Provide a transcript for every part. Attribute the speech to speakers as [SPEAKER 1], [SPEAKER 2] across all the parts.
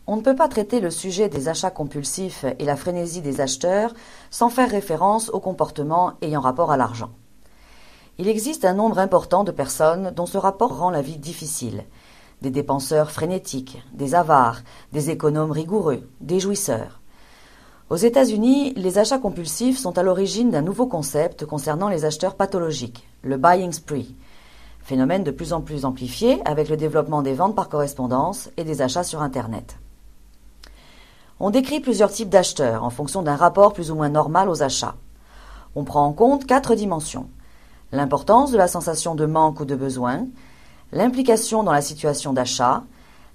[SPEAKER 1] On ne peut pas traiter le sujet des achats compulsifs et la frénésie des acheteurs sans faire référence aux comportements ayant rapport à l'argent. Il existe un nombre important de personnes dont ce rapport rend la vie difficile. Des dépenseurs frénétiques, des avares, des économes rigoureux, des jouisseurs. Aux États-Unis, les achats compulsifs sont à l'origine d'un nouveau concept concernant les acheteurs pathologiques, le buying spree, phénomène de plus en plus amplifié avec le développement des ventes par correspondance et des achats sur Internet. On décrit plusieurs types d'acheteurs en fonction d'un rapport plus ou moins normal aux achats. On prend en compte 4 dimensions. L'importance de la sensation de manque ou de besoin, l'implication dans la situation d'achat,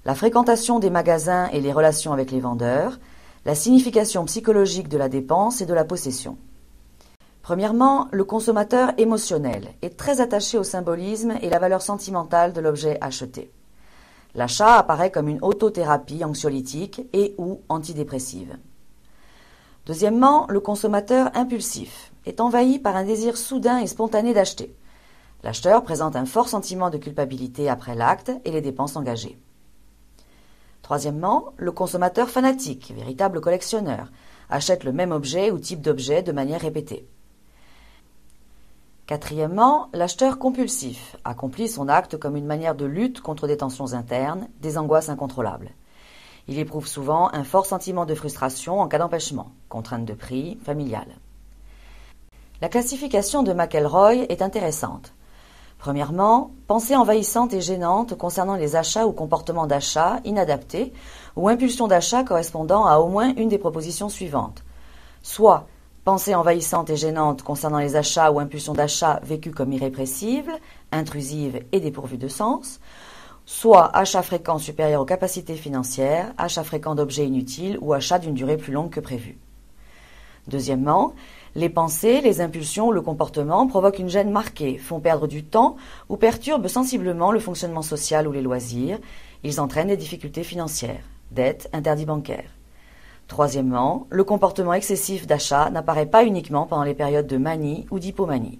[SPEAKER 1] la fréquentation des magasins et les relations avec les vendeurs, la signification psychologique de la dépense et de la possession. Premièrement, le consommateur émotionnel est très attaché au symbolisme et la valeur sentimentale de l'objet acheté. L'achat apparaît comme une autothérapie anxiolytique et ou antidépressive. Deuxièmement, le consommateur impulsif est envahi par un désir soudain et spontané d'acheter. L'acheteur présente un fort sentiment de culpabilité après l'acte et les dépenses engagées. Troisièmement, le consommateur fanatique, véritable collectionneur, achète le même objet ou type d'objet de manière répétée. Quatrièmement, l'acheteur compulsif accomplit son acte comme une manière de lutte contre des tensions internes, des angoisses incontrôlables. Il éprouve souvent un fort sentiment de frustration en cas d'empêchement, contrainte de prix, familiale. La classification de McElroy est intéressante. Premièrement, pensée envahissante et gênante concernant les achats ou comportements d'achat inadaptés ou impulsion d'achat correspondant à au moins une des propositions suivantes. Soit pensée envahissante et gênante concernant les achats ou impulsions d'achat vécues comme irrépressibles, intrusives et dépourvues de sens, soit achats fréquents supérieurs aux capacités financières, achats fréquents d'objets inutiles ou achats d'une durée plus longue que prévu. Deuxièmement, les pensées, les impulsions ou le comportement provoquent une gêne marquée, font perdre du temps ou perturbent sensiblement le fonctionnement social ou les loisirs. Ils entraînent des difficultés financières, dettes, interdits bancaires. Troisièmement, le comportement excessif d'achat n'apparaît pas uniquement pendant les périodes de manie ou d'hypomanie.